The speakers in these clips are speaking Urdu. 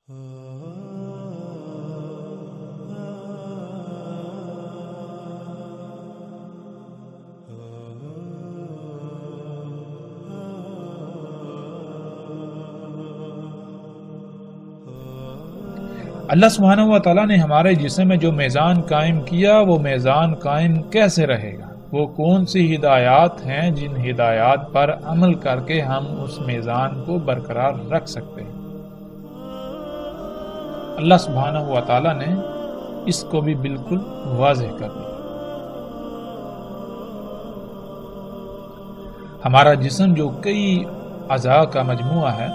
اللہ سبحانہ و تعالیٰ نے ہمارے جسم میں جو میزان قائم کیا وہ میزان قائم کیسے رہے گا؟ وہ کون سی ہدایات ہیں جن ہدایات پر عمل کر کے ہم اس میزان کو برقرار رکھ سکتے ہیں؟ اللہ سبحانہ و تعالیٰ نے اس کو بھی بالکل واضح کر دیا۔ ہمارا جسم جو کئی اعضاء کا مجموعہ ہے،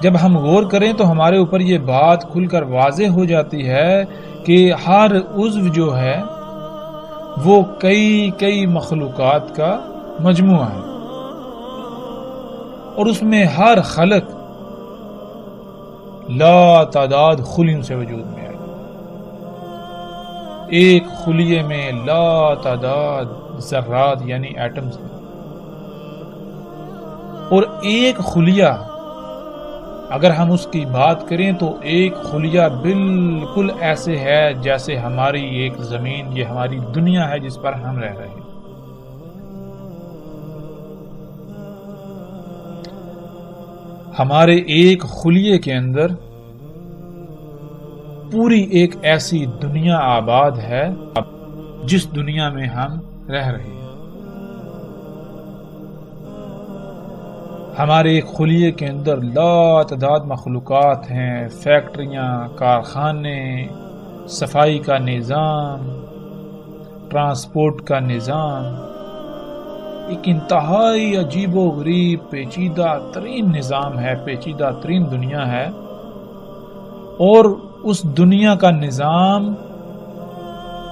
جب ہم غور کریں تو ہمارے اوپر یہ بات کھل کر واضح ہو جاتی ہے کہ ہر عضو جو ہے وہ کئی مخلوقات کا مجموعہ ہے، اور اس میں ہر خلق لا تعداد خلیوں سے وجود میں آئی۔ ایک خلیے میں لا تعداد ذرات یعنی ایٹمز ہیں، اور ایک خلیہ اگر ہم اس کی بات کریں تو ایک خلیہ بالکل ایسے ہے جیسے ہماری ایک زمین، یہ ہماری دنیا ہے جس پر ہم رہ رہے ہیں۔ ہمارے ایک خلیے کے اندر پوری ایک ایسی دنیا آباد ہے جس دنیا میں ہم رہ رہے ہیں۔ ہمارے ایک خلیے کے اندر لا تعداد مخلوقات ہیں، فیکٹریاں، کارخانے، صفائی کا نظام، ٹرانسپورٹ کا نظام، ایک انتہائی عجیب و غریب پیچیدہ ترین نظام ہے، پیچیدہ ترین دنیا ہے، اور اس دنیا کا نظام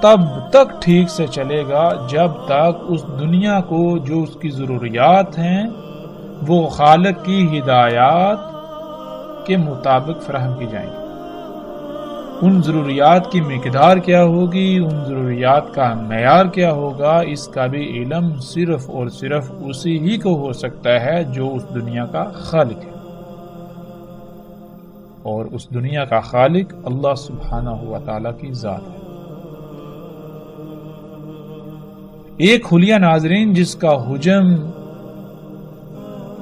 تب تک ٹھیک سے چلے گا جب تک اس دنیا کو جو اس کی ضروریات ہیں وہ خالق کی ہدایات کے مطابق فراہم کی جائیں گی۔ ان ضروریات کی مقدار کیا ہوگی، ان ضروریات کا معیار کیا ہوگا، اس کا بھی علم صرف اور صرف اسی ہی کو ہو سکتا ہے جو اس دنیا کا خالق ہے، اور اس دنیا کا خالق اللہ سبحانہ و تعالیٰ کی ذات ہے۔ ایک خلیہ ناظرین جس کا حجم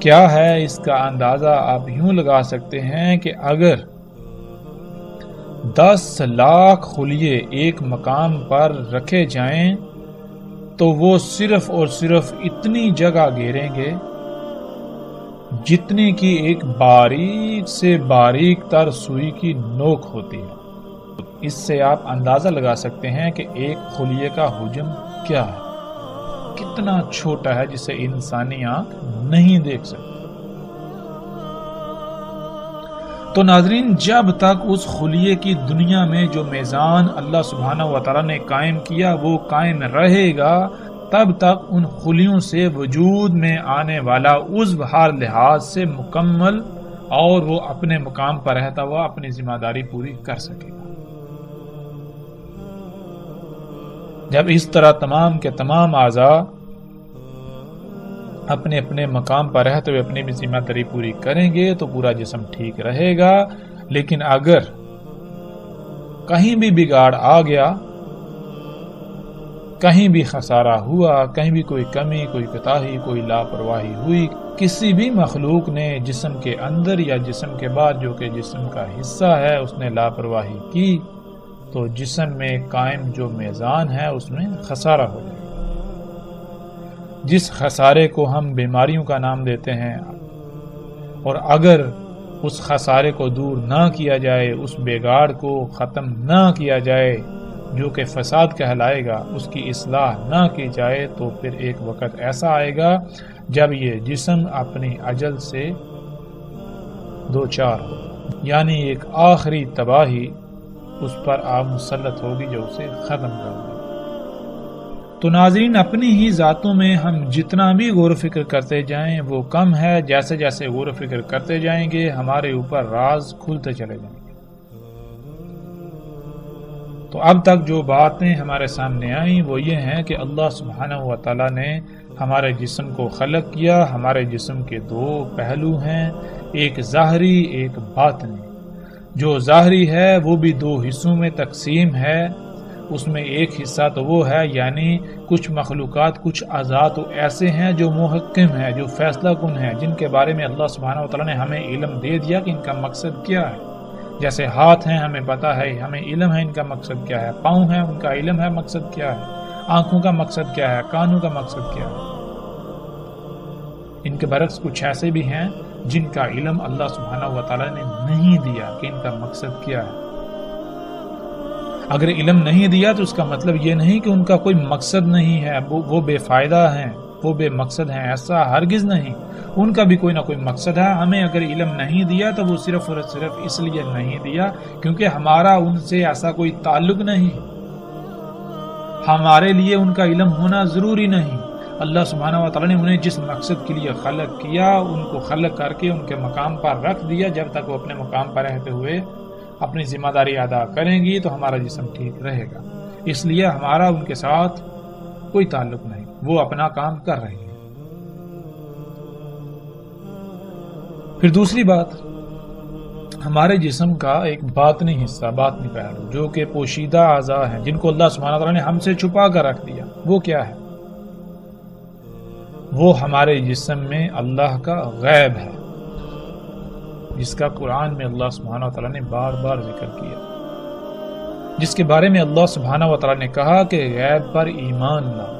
کیا ہے، اس کا اندازہ آپ یوں لگا سکتے ہیں کہ اگر 10 لاکھ خلیے ایک مقام پر رکھے جائیں تو وہ صرف اور صرف اتنی جگہ گھیریں گے جتنی کی ایک باریک سے باریک تر سوئی کی نوک ہوتی ہے۔ اس سے آپ اندازہ لگا سکتے ہیں کہ ایک خلیے کا حجم کیا ہے، کتنا چھوٹا ہے جسے انسانی آنکھ نہیں دیکھ سکتی۔ تو ناظرین، جب تک اس خلیے کی دنیا میں جو میزان اللہ سبحانہ و تعالیٰ نے قائم کیا وہ قائم رہے گا، تب تک ان خلیوں سے وجود میں آنے والا عضو ہر لحاظ سے مکمل اور وہ اپنے مقام پر رہتا ہوا اپنی ذمہ داری پوری کر سکے گا۔ جب اس طرح تمام کے تمام اعضاء اپنے اپنے مقام پر رہتے ہوئے اپنی بھی ذمہ داری پوری کریں گے تو پورا جسم ٹھیک رہے گا، لیکن اگر کہیں بھی بگاڑ آ گیا، کہیں بھی خسارہ ہوا، کہیں بھی کوئی کمی، کوئی کوتاہی، کوئی لاپرواہی ہوئی، کسی بھی مخلوق نے جسم کے اندر یا جسم کے بعد جو کہ جسم کا حصہ ہے اس نے لاپرواہی کی تو جسم میں قائم جو میزان ہے اس میں خسارہ ہو جائے گا۔ جس خسارے کو ہم بیماریوں کا نام دیتے ہیں، اور اگر اس خسارے کو دور نہ کیا جائے، اس بگاڑ کو ختم نہ کیا جائے جو کہ فساد کہلائے گا، اس کی اصلاح نہ کی جائے تو پھر ایک وقت ایسا آئے گا جب یہ جسم اپنی اجل سے دوچار ہوگا، یعنی ایک آخری تباہی اس پر آپ مسلط ہوگی جو اسے ختم کر دے۔ تو ناظرین، اپنی ہی ذاتوں میں ہم جتنا بھی غور و فکر کرتے جائیں وہ کم ہے، جیسے جیسے غور و فکر کرتے جائیں گے ہمارے اوپر راز کھلتے چلے جائیں گے۔ تو اب تک جو باتیں ہمارے سامنے آئیں وہ یہ ہیں کہ اللہ سبحانہ و تعالیٰ نے ہمارے جسم کو خلق کیا۔ ہمارے جسم کے دو پہلو ہیں، ایک ظاہری ایک باطنی۔ جو ظاہری ہے وہ بھی دو حصوں میں تقسیم ہے. اس میں ایک حصہ تو وہ ہے یعنی کچھ مخلوقات کچھ اعضاء تو ایسے ہیں جو محکم ہیں، جو فیصلہ کن ہیں، جن کے بارے میں اللہ سبحانہ و تعالیٰ نے ہمیں علم دے دیا کہ ان کا مقصد کیا ہے. جیسے ہاتھ ہیں، ہمیں پتہ ہے، ہمیں علم ہے ان کا مقصد کیا ہے. پاؤں ہیں، ان کا علم ہے مقصد کیا ہے. آنکھوں کا مقصد کیا ہے، کانوں کا مقصد کیا ہے. ان کے برعکس کچھ ایسے بھی ہیں جن کا علم اللہ سبحانہ و تعالیٰ نے نہیں دیا کہ ان کا مقصد کیا ہے. اگر علم نہیں دیا تو اس کا مطلب یہ نہیں کہ ان کا کوئی مقصد نہیں ہے، وہ بے فائدہ ہیں، وہ بے مقصد ہیں. ایسا ہرگز نہیں. ان کا بھی کوئی نہ کوئی مقصد ہے. ہمیں اگر علم نہیں دیا تو وہ صرف اور صرف اس لیے نہیں دیا کیونکہ ہمارا ان سے ایسا کوئی تعلق نہیں. ہمارے لیے ان کا علم ہونا ضروری نہیں. اللہ سبحانہ و تعالیٰ نے انہیں جس مقصد کے لیے خلق کیا ان کو خلق کر کے ان کے مقام پر رکھ دیا. جب تک وہ اپنے مقام پر رہتے ہوئے اپنی ذمہ داری ادا کریں گی تو ہمارا جسم ٹھیک رہے گا. اس لیے ہمارا ان کے ساتھ کوئی تعلق نہیں. وہ اپنا کام کر رہے ہیں. پھر دوسری بات، ہمارے جسم کا ایک باطنی حصہ، باطنی پہلو جو کہ پوشیدہ اعضاء ہیں جن کو اللہ سبحانہ تعالیٰ نے ہم سے چھپا کر رکھ دیا. وہ کیا ہے؟ وہ ہمارے جسم میں اللہ کا غیب ہے جس کا قرآن میں اللہ سبحانہ و تعالیٰ نے بار بار ذکر کیا، جس کے بارے میں اللہ سبحانہ و تعالیٰ نے کہا کہ غیب پر ایمان لاؤ.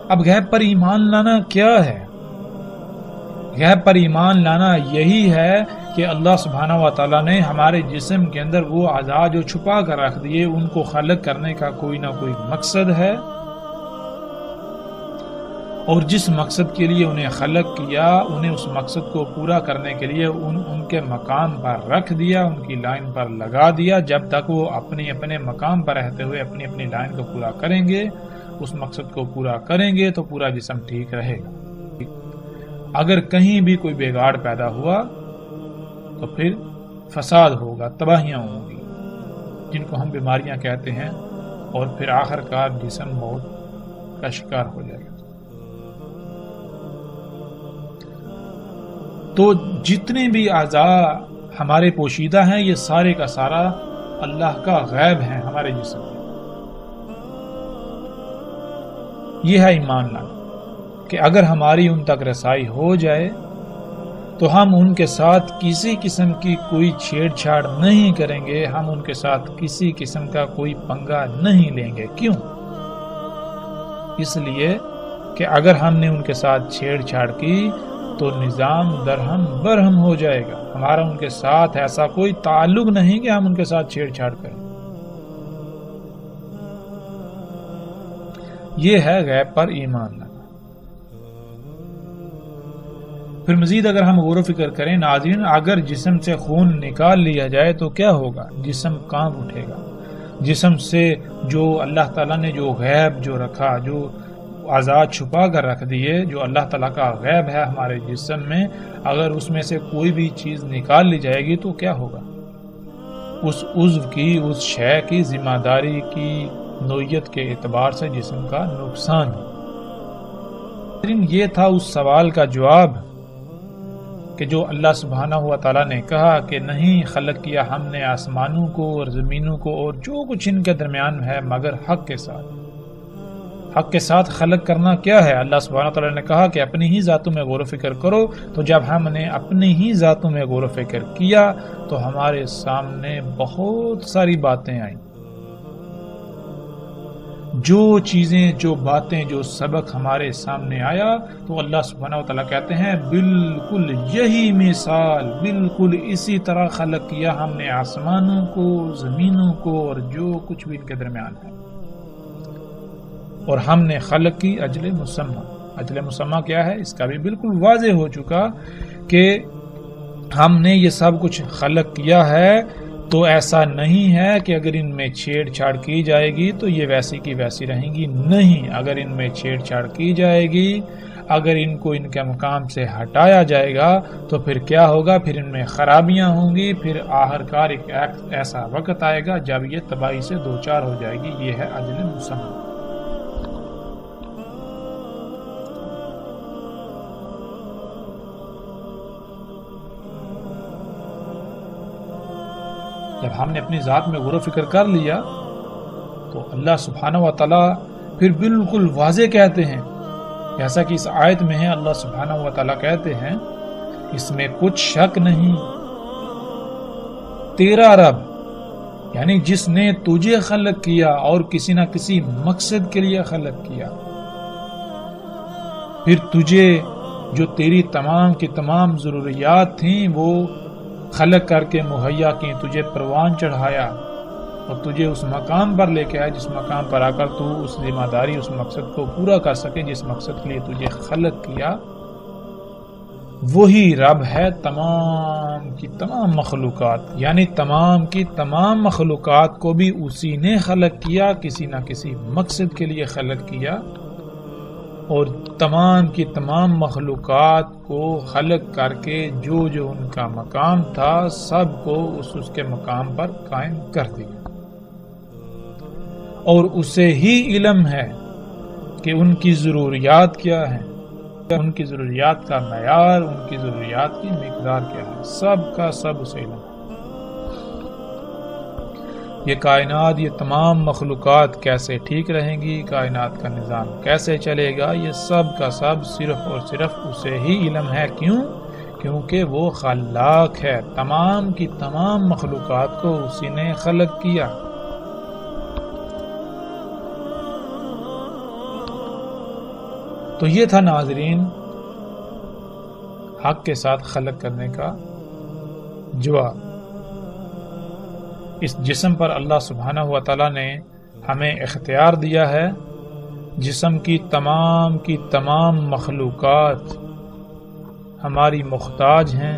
اب غیب پر ایمان لانا کیا ہے؟ غیب پر ایمان لانا یہی ہے کہ اللہ سبحانہ و تعالیٰ نے ہمارے جسم کے اندر وہ اعضاء جو چھپا کر رکھ دیے ان کو خلق کرنے کا کوئی نہ کوئی مقصد ہے، اور جس مقصد کے لیے انہیں خلق کیا انہیں اس مقصد کو پورا کرنے کے لیے ان کے مقام پر رکھ دیا، ان کی لائن پر لگا دیا. جب تک وہ اپنے مقام پر رہتے ہوئے اپنی لائن کو پورا کریں گے، اس مقصد کو پورا کریں گے تو پورا جسم ٹھیک رہے گا. اگر کہیں بھی کوئی بگاڑ پیدا ہوا تو پھر فساد ہوگا، تباہیاں ہوں گی جن کو ہم بیماریاں کہتے ہیں، اور پھر آخر کار جسم موت کا شکار ہو جائے گا. تو جتنے بھی اعضاء ہمارے پوشیدہ ہیں یہ سارے کا سارا اللہ کا غیب ہے ہمارے جسم میں. یہ ہے ایمان لانا کہ اگر ہماری ان تک رسائی ہو جائے تو ہم ان کے ساتھ کسی قسم کی کوئی چھیڑ چھاڑ نہیں کریں گے، ہم ان کے ساتھ کسی قسم کا کوئی پنگا نہیں لیں گے. کیوں؟ اس لیے کہ اگر ہم نے ان کے ساتھ چھیڑ چھاڑ کی تو نظام درہم برہم ہو جائے گا. ہمارا ان کے ساتھ ایسا کوئی تعلق نہیں کہ ہم ان کے ساتھ چھیڑ چھاڑ کریں. یہ ہے غیب پر ایمان لانا. پھر مزید اگر ہم غور و فکر کریں ناظرین، اگر جسم سے خون نکال لیا جائے تو کیا ہوگا؟ جسم کانپ اٹھے گا. جسم سے جو اللہ تعالیٰ نے جو غیب جو رکھا، جو اعضاء چھپا کر رکھ دیے، جو اللہ تعالیٰ کا غیب ہے ہمارے جسم میں، اگر اس میں سے کوئی بھی چیز نکال لی جائے گی تو کیا ہوگا؟ اس عضو کی، اس شے کی ذمہ داری کی نوعیت کے اعتبار سے جسم کا نقصان ہے. یہ تھا اس سوال کا جواب کہ جو اللہ سبحانہ و تعالیٰ نے کہا کہ نہیں خلق کیا ہم نے آسمانوں کو اور زمینوں کو اور جو کچھ ان کے درمیان ہے مگر حق کے ساتھ. حق کے ساتھ خلق کرنا کیا ہے؟ اللہ سبحانہ و تعالیٰ نے کہا کہ اپنی ہی ذاتوں میں غور و فکر کرو. تو جب ہم نے اپنی ہی ذاتوں میں غور و فکر کیا تو ہمارے سامنے بہت ساری باتیں آئیں. جو چیزیں، جو باتیں، جو سبق ہمارے سامنے آیا تو اللہ سبحانہ و تعالیٰ کہتے ہیں بالکل یہی مثال، بالکل اسی طرح خلق کیا ہم نے آسمانوں کو، زمینوں کو اور جو کچھ بھی ان کے درمیان ہے. اور ہم نے خلق کی اجل مسمى. اجل مسمى کیا ہے؟ اس کا بھی بالکل واضح ہو چکا کہ ہم نے یہ سب کچھ خلق کیا ہے تو ایسا نہیں ہے کہ اگر ان میں چھیڑ چھاڑ کی جائے گی تو یہ ویسی کی ویسی رہیں گی. نہیں، اگر ان میں چھیڑ چھاڑ کی جائے گی، اگر ان کو ان کے مقام سے ہٹایا جائے گا تو پھر کیا ہوگا؟ پھر ان میں خرابیاں ہوں گی. پھر آخر کار ایک ایسا وقت آئے گا جب یہ تباہی سے دوچار ہو جائے گی. یہ ہے اجل مسمى. جب ہم نے اپنی ذات میں غور و فکر کر لیا تو اللہ سبحانہ و تعالیٰ پھر بالکل واضح کہتے ہیں، جیسا کہ اس آیت میں ہے، اللہ سبحانہ و تعالیٰ کہتے ہیں اس میں کچھ شک نہیں، تیرا رب یعنی جس نے تجھے خلق کیا اور کسی نہ کسی مقصد کے لیے خلق کیا، پھر تجھے جو تیری تمام کی تمام ضروریات تھیں وہ خلق کر کے مہیا کی، تجھے پروان چڑھایا اور تجھے اس مقام پر لے کے آیا جس مقام پر آ کر تو اس ذمہ داری، اس مقصد کو پورا کر سکے جس مقصد کے لیے تجھے خلق کیا۔ وہی رب ہے تمام کی تمام مخلوقات، یعنی تمام کی تمام مخلوقات کو بھی اسی نے خلق کیا، کسی نہ کسی مقصد کے لیے خلق کیا، اور تمام کی تمام مخلوقات کو خلق کر کے جو جو ان کا مقام تھا سب کو اس کے مقام پر قائم کر دیا، اور اسے ہی علم ہے کہ ان کی ضروریات کیا ہیں، ان کی ضروریات کا معیار، ان کی ضروریات کی مقدار کیا ہے، سب کا سب اسے علم ہے۔ یہ کائنات، یہ تمام مخلوقات کیسے ٹھیک رہیں گی، کائنات کا نظام کیسے چلے گا، یہ سب کا سب صرف اور صرف اسے ہی علم ہے۔ کیوں؟ کیونکہ وہ خلاق ہے، تمام کی تمام مخلوقات کو اسی نے خلق کیا۔ تو یہ تھا ناظرین حق کے ساتھ خلق کرنے کا جواب۔ اس جسم پر اللہ سبحانہ و تعالیٰ نے ہمیں اختیار دیا ہے، جسم کی تمام مخلوقات ہماری محتاج ہیں۔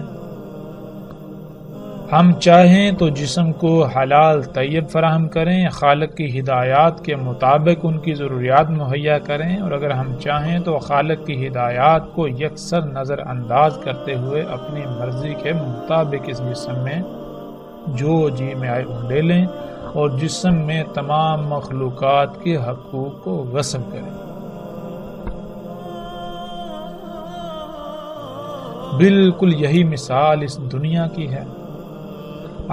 ہم چاہیں تو جسم کو حلال طیب فراہم کریں، خالق کی ہدایات کے مطابق ان کی ضروریات مہیا کریں، اور اگر ہم چاہیں تو خالق کی ہدایات کو یکسر نظر انداز کرتے ہوئے اپنی مرضی کے مطابق اس جسم میں جو جی میں آئے ڈے لیں اور جسم میں تمام مخلوقات کے حقوق کو غصب کریں۔ بالکل یہی مثال اس دنیا کی ہے،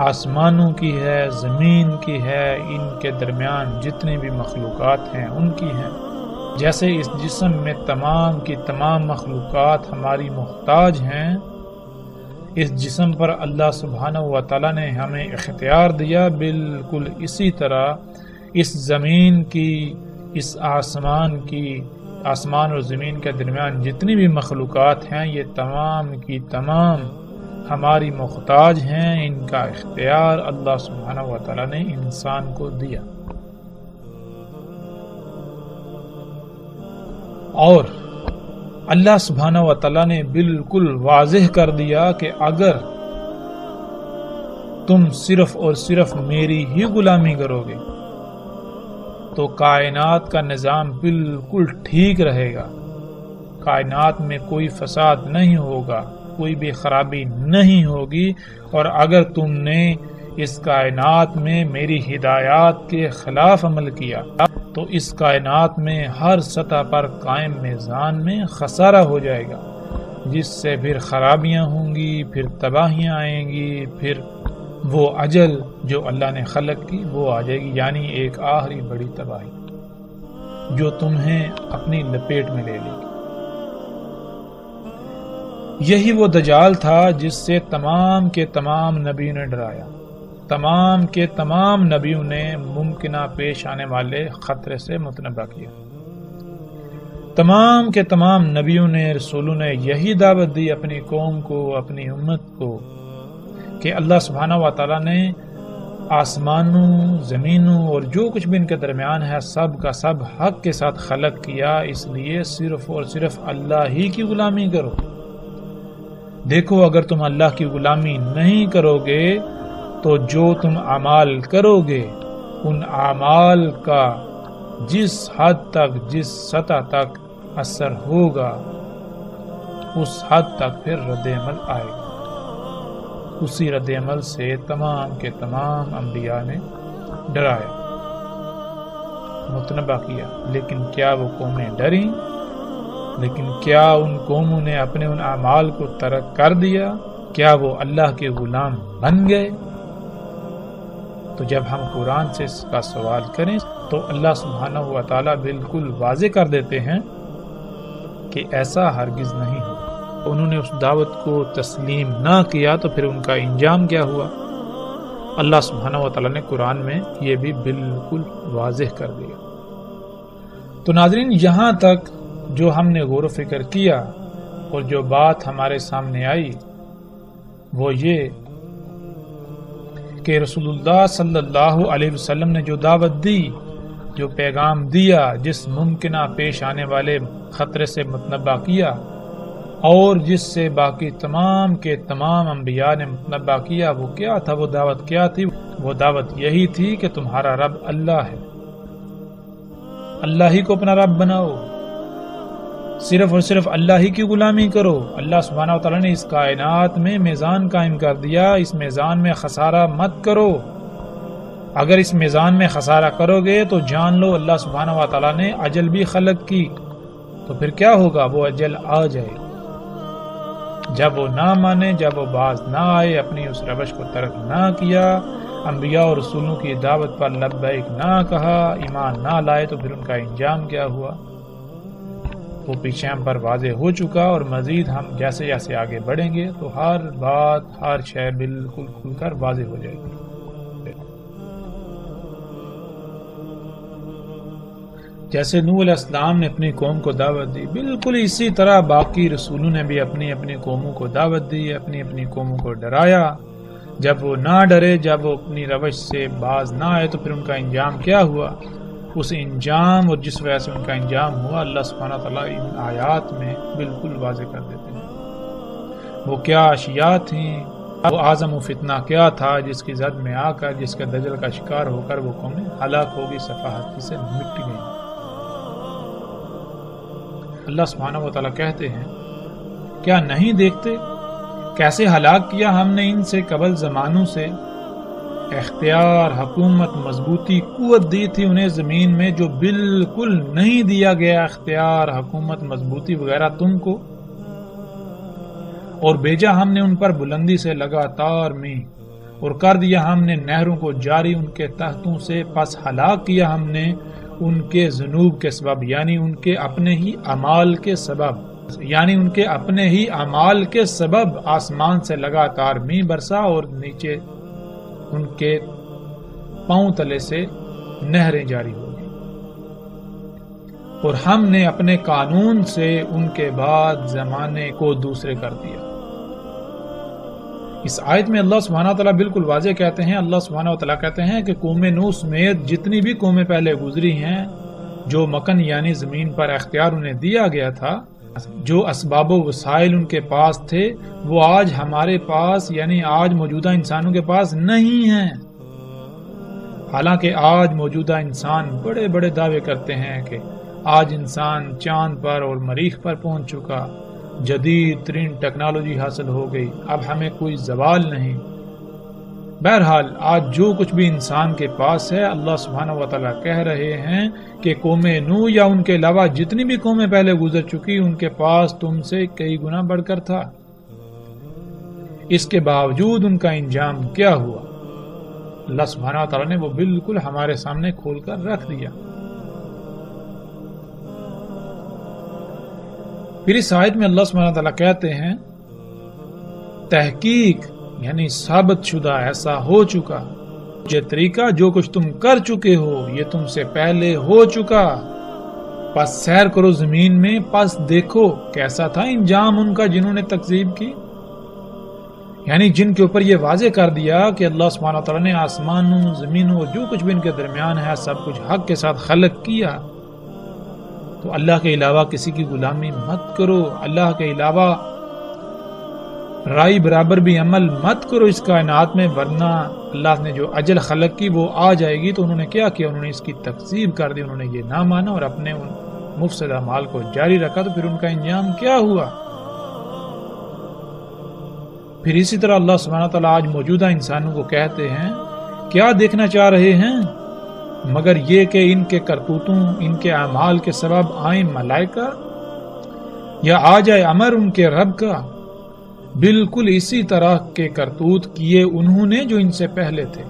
آسمانوں کی ہے، زمین کی ہے، ان کے درمیان جتنی بھی مخلوقات ہیں ان کی ہیں۔ جیسے اس جسم میں تمام کی تمام مخلوقات ہماری محتاج ہیں، اس جسم پر اللہ سبحانہ و تعالیٰ نے ہمیں اختیار دیا، بالکل اسی طرح اس زمین کی، اس آسمان اور زمین کے درمیان جتنی بھی مخلوقات ہیں یہ تمام کی تمام ہماری محتاج ہیں، ان کا اختیار اللہ سبحانہ و تعالیٰ نے انسان کو دیا۔ اور اللہ سبحانہ و تعالیٰ نے بالکل واضح کر دیا کہ اگر تم صرف اور صرف میری ہی غلامی کرو گے تو کائنات کا نظام بالکل ٹھیک رہے گا، کائنات میں کوئی فساد نہیں ہوگا، کوئی بھی خرابی نہیں ہوگی، اور اگر تم نے اس کائنات میں میری ہدایات کے خلاف عمل کیا تو اس کائنات میں ہر سطح پر قائم میزان میں خسارہ ہو جائے گا، جس سے پھر خرابیاں ہوں گی، پھر تباہیاں آئیں گی، پھر وہ اجل جو اللہ نے خلق کی وہ آ جائے گی، یعنی ایک آخری بڑی تباہی جو تمہیں اپنی لپیٹ میں لے لے گی۔ یہی وہ دجال تھا جس سے تمام کے تمام نبیوں نے ڈرایا، تمام کے تمام نبیوں نے ممکنہ پیش آنے والے خطرے سے متنبہ کیا، تمام کے تمام نبیوں نے، رسولوں نے یہی دعوت دی اپنی قوم کو، اپنی امت کو، کہ اللہ سبحانہ و تعالیٰ نے آسمانوں، زمینوں اور جو کچھ بھی ان کے درمیان ہے سب کا سب حق کے ساتھ خلق کیا، اس لیے صرف اور صرف اللہ ہی کی غلامی کرو۔ دیکھو اگر تم اللہ کی غلامی نہیں کرو گے تو جو تم اعمال کرو گے ان اعمال کا جس حد تک، جس سطح تک اثر ہوگا اس حد تک پھر رد عمل آئے گا۔ اسی رد عمل سے تمام کے تمام انبیاء نے ڈرایا، متنبہ کیا، لیکن کیا وہ قومیں ڈریں؟ لیکن کیا ان قوموں نے اپنے ان اعمال کو ترک کر دیا؟ کیا وہ اللہ کے غلام بن گئے؟ تو جب ہم قرآن سے اس کا سوال کریں تو اللہ سبحانہ و تعالیٰ بالکل واضح کر دیتے ہیں کہ ایسا ہرگز نہیں ہو. انہوں نے اس دعوت کو تسلیم نہ کیا تو پھر ان کا انجام کیا ہوا؟ اللہ سبحانہ و تعالیٰ نے قرآن میں یہ بھی بالکل واضح کر دیا. تو ناظرین، یہاں تک جو ہم نے غور و فکر کیا اور جو بات ہمارے سامنے آئی وہ یہ کہ رسول اللہ صلی اللہ علیہ وسلم نے جو دعوت دی، جو پیغام دیا، جس ممکنہ پیش آنے والے خطرے سے متنبہ کیا اور جس سے باقی تمام کے تمام انبیاء نے متنبہ کیا، وہ کیا تھا؟ وہ دعوت کیا تھی؟ وہ دعوت یہی تھی کہ تمہارا رب اللہ ہے، اللہ ہی کو اپنا رب بناؤ، صرف اور صرف اللہ ہی کی غلامی کرو. اللہ سبحانہ وتعالی نے اس کائنات میں میزان قائم کر دیا، اس میزان میں خسارہ مت کرو. اگر اس میزان میں خسارہ کرو گے تو جان لو اللہ سبحانہ وتعالی نے اجل بھی خلق کی، تو پھر کیا ہوگا؟ وہ اجل آ جائے. جب وہ نہ مانے، جب وہ باز نہ آئے، اپنی اس روش کو ترک نہ کیا، انبیاء اور رسولوں کی دعوت پر لبیک نہ کہا، ایمان نہ لائے، تو پھر ان کا انجام کیا ہوا؟ وہ پیچھے ہم پر واضح ہو چکا، اور مزید ہم جیسے جیسے آگے بڑھیں گے تو ہر بات، ہر شے بالکل کھل کر واضح ہو جائے گی. جیسے نوح علیہ السلام نے اپنی قوم کو دعوت دی، بالکل اسی طرح باقی رسولوں نے بھی اپنی اپنی قوموں کو دعوت دی، اپنی اپنی قوموں کو ڈرایا. جب وہ نہ ڈرے، جب وہ اپنی روش سے باز نہ آئے، تو پھر ان کا انجام کیا ہوا؟ اس انجام اور جس وجہ سے ان کا انجام ہوا اللہ سبحانہ تعالیٰ ان آیات میں بالکل واضح کر دیتے ہیں. وہ کیا اشیاء تھیں، وہ اعظم و فتنہ کیا تھا جس کی زد میں آ کر، جس کے دجل کا شکار ہو کر وہ قومیں ہلاک ہوگی، صفحاتی سے مٹ گئی. اللہ سبحانہ و تعالیٰ کہتے ہیں کیا نہیں دیکھتے کیسے ہلاک کیا ہم نے ان سے قبل زمانوں سے؟ اختیار، حکومت، مضبوطی، قوت دی تھی انہیں زمین میں جو بالکل نہیں دیا گیا اختیار، حکومت، مضبوطی وغیرہ تم کو، اور بھیجا ہم نے ان پر بلندی سے لگاتار میغ، اور کر دیا ہم نے نہروں کو جاری ان کے تحتوں سے، پس ہلاک کیا ہم نے ان کے ذنوب کے سبب، یعنی ان کے اپنے ہی اعمال کے سبب، یعنی ان کے اپنے ہی اعمال کے سبب آسمان سے لگاتار میغ برسا اور نیچے ان کے پاؤں تلے سے نہریں جاری ہو گئی. اور ہم نے اپنے قانون سے ان کے بعد زمانے کو دوسرے کر دیا. اس آیت میں اللہ سبحانہ تعالیٰ بالکل واضح کہتے ہیں، اللہ سبحانہ تعالیٰ کہتے ہیں کہ قوم نوح سمیت جتنی بھی قومیں پہلے گزری ہیں، جو مکن یعنی زمین پر اختیار انہیں دیا گیا تھا، جو اسباب و وسائل ان کے پاس تھے، وہ آج ہمارے پاس یعنی آج موجودہ انسانوں کے پاس نہیں ہیں. حالانکہ آج موجودہ انسان بڑے بڑے دعوے کرتے ہیں کہ آج انسان چاند پر اور مریخ پر پہنچ چکا، جدید ترین ٹیکنالوجی حاصل ہو گئی، اب ہمیں کوئی زوال نہیں. بہرحال آج جو کچھ بھی انسان کے پاس ہے، اللہ سبحانہ و تعالیٰ کہہ رہے ہیں کہ قوم نوح یا ان کے علاوہ جتنی بھی قومیں پہلے گزر چکی ان کے پاس تم سے کئی گنا بڑھ کر تھا. اس کے باوجود ان کا انجام کیا ہوا؟ اللہ سبحانہ و تعالیٰ نے وہ بالکل ہمارے سامنے کھول کر رکھ دیا. پھر اس آیت میں اللہ سبحانہ و تعالیٰ کہتے ہیں تحقیق یعنی ثابت شدہ ایسا ہو چکا، یہ طریقہ جو کچھ تم کر چکے ہو یہ تم سے پہلے ہو چکا، پس سیر کرو زمین میں، پس دیکھو کیسا تھا انجام ان کا جنہوں نے تکذیب کی. یعنی جن کے اوپر یہ واضح کر دیا کہ اللہ سبحانہ و تعالیٰ نے آسمانوں، زمینوں اور جو کچھ بھی ان کے درمیان ہے سب کچھ حق کے ساتھ خلق کیا، تو اللہ کے علاوہ کسی کی غلامی مت کرو، اللہ کے علاوہ رائی برابر بھی عمل مت کرو اس کائنات میں، ورنہ اللہ نے جو اجل خلق کی وہ آ جائے گی. تو انہوں نے کیا کیا؟ انہوں نے اس کی تکذیب کر دی، انہوں نے یہ نہ مانا اور اپنے ان مفسد اعمال کو جاری رکھا. تو پھر ان کا انجام کیا ہوا؟ پھر اسی طرح اللہ سبحانہ تعالیٰ آج موجودہ انسانوں کو کہتے ہیں کیا دیکھنا چاہ رہے ہیں مگر یہ کہ ان کے کرتوتوں، ان کے اعمال کے سبب آئیں ملائکہ یا آ جائے امر ان کے رب کا. بالکل اسی طرح کے کرتوت کیے انہوں نے جو ان سے پہلے تھے.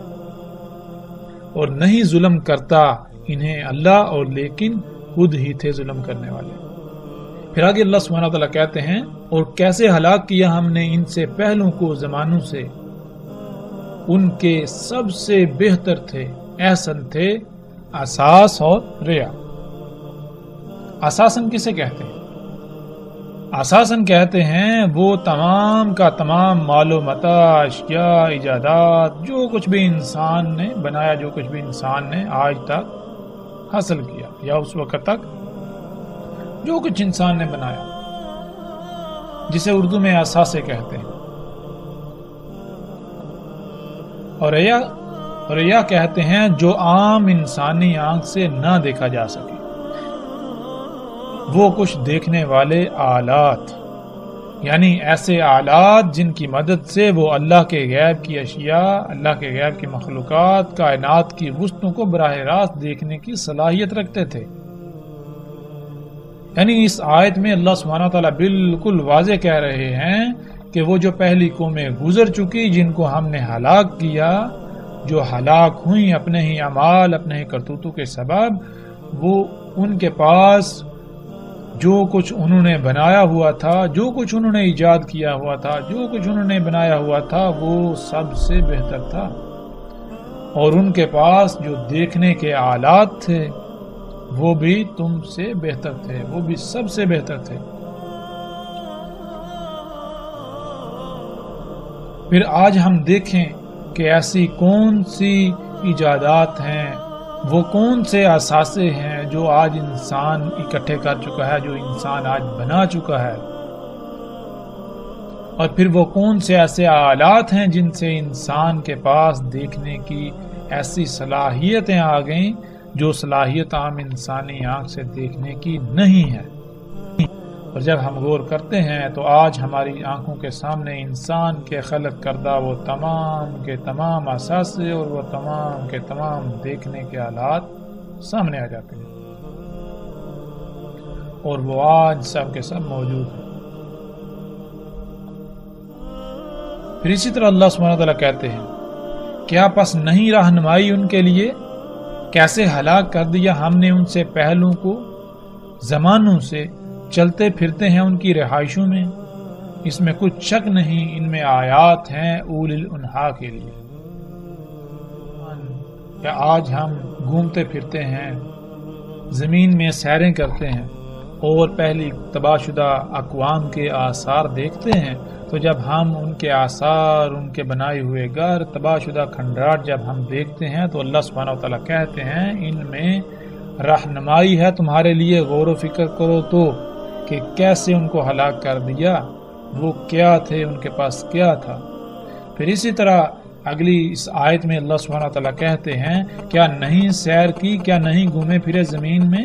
اور نہیں ظلم کرتا انہیں اللہ، اور لیکن خود ہی تھے ظلم کرنے والے۔ پھر آگے اللہ سبحانہ وتعالی کہتے ہیں اور کیسے ہلاک کیا ہم نے ان سے پہلوں کو زمانوں سے، ان کے سب سے بہتر تھے، احسن تھے اساس اور ریا۔ اساسن کسے کہتے ہیں؟ اساسن کہتے ہیں وہ تمام کا تمام مال و متاع، اشیاء، ایجادات، جو کچھ بھی انسان نے بنایا، جو کچھ بھی انسان نے آج تک حاصل کیا یا اس وقت تک جو کچھ انسان نے بنایا، جسے اردو میں اثاثے کہتے ہیں۔ اور ریا کہتے ہیں جو عام انسانی آنکھ سے نہ دیکھا جا سکے، وہ کچھ دیکھنے والے آلات، یعنی ایسے آلات جن کی مدد سے وہ اللہ کے غیب کی اشیاء، اللہ کے غیب کی مخلوقات، کائنات کی وسطوں کو براہ راست دیکھنے کی صلاحیت رکھتے تھے۔ یعنی اس آیت میں اللہ سبحانہ تعالیٰ بالکل واضح کہہ رہے ہیں کہ وہ جو پہلی قومیں گزر چکی، جن کو ہم نے ہلاک کیا، جو ہلاک ہوئیں اپنے ہی اعمال، اپنے ہی کرتوتوں کے سبب، وہ ان کے پاس جو کچھ انہوں نے بنایا ہوا تھا، جو کچھ انہوں نے ایجاد کیا ہوا تھا، جو کچھ انہوں نے بنایا ہوا تھا، وہ سب سے بہتر تھا۔ اور ان کے پاس جو دیکھنے کے آلات تھے وہ بھی تم سے بہتر تھے، وہ بھی سب سے بہتر تھے۔ پھر آج ہم دیکھیں کہ ایسی کون سی ایجادات ہیں، وہ کون سے اثاثے ہیں جو آج انسان اکٹھے کر چکا ہے، جو انسان آج بنا چکا ہے، اور پھر وہ کون سے ایسے آلات ہیں جن سے انسان کے پاس دیکھنے کی ایسی صلاحیتیں آ گئیں جو صلاحیت عام انسانی آنکھ سے دیکھنے کی نہیں ہے۔ اور جب ہم غور کرتے ہیں تو آج ہماری آنکھوں کے سامنے انسان کے خلق کردہ وہ تمام کے تمام اثاثے اور وہ تمام کے تمام دیکھنے کے آلات سامنے آ جاتے ہیں، اور وہ آج سب کے سب موجود ہیں۔ پھر اسی طرح اللہ سبحانہ تعالیٰ کہتے ہیں کیا پس نہیں رہنمائی ان کے لیے، کیسے ہلاک کر دیا ہم نے ان سے پہلوں کو زمانوں سے، چلتے پھرتے ہیں ان کی رہائشوں میں، اس میں کچھ شک نہیں، ان میں آیات ہیں اولی الانہا کے لیے۔ کیا آج ہم گھومتے پھرتے ہیں، زمین میں سیریں کرتے ہیں اور پہلی تباہ شدہ اقوام کے آثار دیکھتے ہیں، تو جب ہم ان کے آثار، ان کے بنائے ہوئے گھر، تباہ شدہ کھنڈرات جب ہم دیکھتے ہیں تو اللہ سبحانہ وتعالیٰ کہتے ہیں ان میں رہنمائی ہے تمہارے لیے، غور و فکر کرو تو کہ کیسے ان کو ہلاک کر دیا، وہ کیا تھے، ان کے پاس کیا تھا۔ پھر اسی طرح اگلی اس آیت میں اللہ سبحانہ وتعالیٰ کہتے ہیں کیا نہیں سیر کی، کیا نہیں گھومے پھرے زمین میں،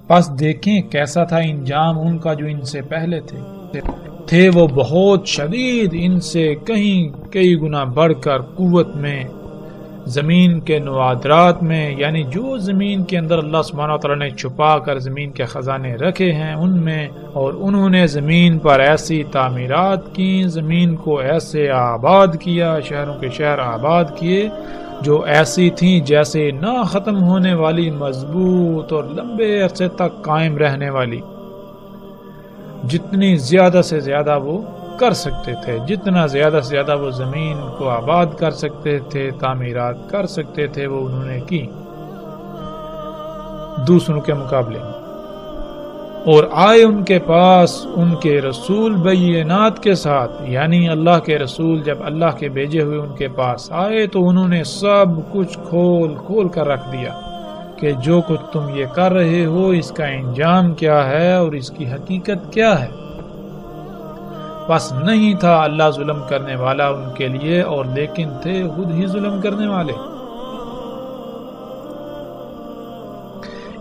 پس دیکھیں کیسا تھا انجام ان کا جو ان سے پہلے تھے وہ بہت شدید، ان سے کئی گنا بڑھ کر قوت میں، زمین کے نوادرات میں، یعنی جو زمین کے اندر اللہ سبحانہ وتعالیٰ نے چھپا کر زمین کے خزانے رکھے ہیں ان میں، اور انہوں نے زمین پر ایسی تعمیرات کی، زمین کو ایسے آباد کیا، شہروں کے شہر آباد کیے جو ایسی تھیں جیسے نہ ختم ہونے والی، مضبوط اور لمبے عرصے تک قائم رہنے والی، جتنی زیادہ سے زیادہ وہ کر سکتے تھے، جتنا زیادہ سے زیادہ وہ زمین کو آباد کر سکتے تھے، تعمیرات کر سکتے تھے، وہ انہوں نے کی دوسروں کے مقابلے میں۔ اور آئے ان کے پاس ان کے رسول بینات کے ساتھ، یعنی اللہ کے رسول جب اللہ کے بھیجے ہوئے ان کے پاس آئے تو انہوں نے سب کچھ کھول کر رکھ دیا کہ جو کچھ تم یہ کر رہے ہو اس کا انجام کیا ہے اور اس کی حقیقت کیا ہے۔ بس نہیں تھا اللہ ظلم کرنے والا ان کے لیے، اور لیکن تھے خود ہی ظلم کرنے والے۔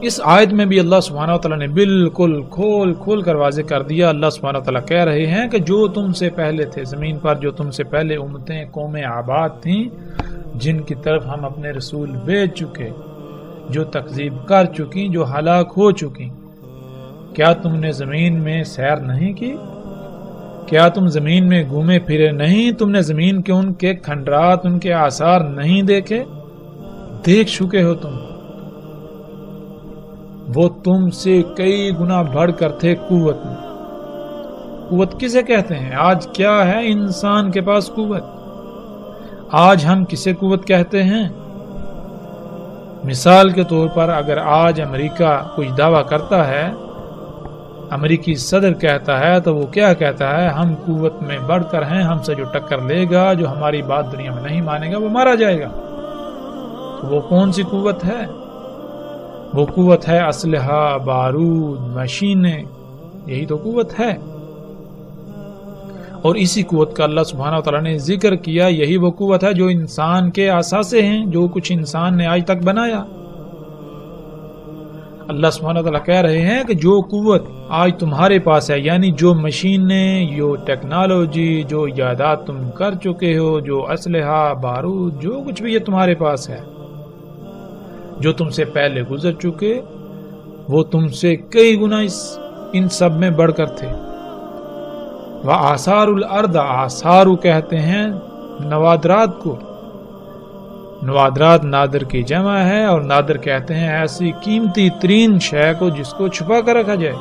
اس آیت میں بھی اللہ سبحانہ وتعالیٰ نے بالکل کھول کر واضح کر دیا۔ اللہ سبحانہ وتعالیٰ کہہ رہے ہیں کہ جو تم سے پہلے تھے زمین پر، جو تم سے پہلے امتیں، قومیں آباد تھیں، جن کی طرف ہم اپنے رسول بھیج چکے، جو تکذیب کر چکی، جو ہلاک ہو چکی، کیا تم نے زمین میں سیر نہیں کی؟ کیا تم زمین میں گھومے پھرے نہیں؟ تم نے زمین کے ان کے کھنڈرات، ان کے آثار نہیں دیکھے؟ دیکھ چکے ہو تم، وہ تم سے کئی گنا بڑھ کر تھے قوت میں۔ قوت کسے کہتے ہیں؟ آج کیا ہے انسان کے پاس قوت؟ آج ہم کسے قوت کہتے ہیں؟ مثال کے طور پر اگر آج امریکہ کچھ دعویٰ کرتا ہے، امریکی صدر کہتا ہے، تو وہ کیا کہتا ہے؟ ہم قوت میں بڑھ کر ہیں، ہم سے جو ٹکر لے گا، جو ہماری بات دنیا میں نہیں مانے گا، وہ مارا جائے گا۔ تو وہ کون سی قوت ہے؟ وہ قوت ہے اسلحہ، بارود، مشینیں، یہی تو قوت ہے۔ اور اسی قوت کا اللہ سبحانہ و تعالیٰ نے ذکر کیا، یہی وہ قوت ہے جو انسان کے اثاثے ہیں، جو کچھ انسان نے آج تک بنایا۔ اللہ سبحانہ و تعالیٰ کہہ رہے ہیں کہ جو قوت آج تمہارے پاس ہے، یعنی جو مشینیں، جو ٹیکنالوجی، جو ایجادات تم کر چکے ہو، جو اسلحہ، بارود، جو کچھ بھی یہ تمہارے پاس ہے، جو تم سے پہلے گزر چکے، وہ تم سے کئی گنا ان سب میں بڑھ کر تھے۔ وآثار الارض، آثار کہتے ہیں نوادرات کو، نوادرات نادر کی جمع ہے، اور نادر کہتے ہیں ایسی قیمتی ترین شے کو جس کو چھپا کر رکھا جائے۔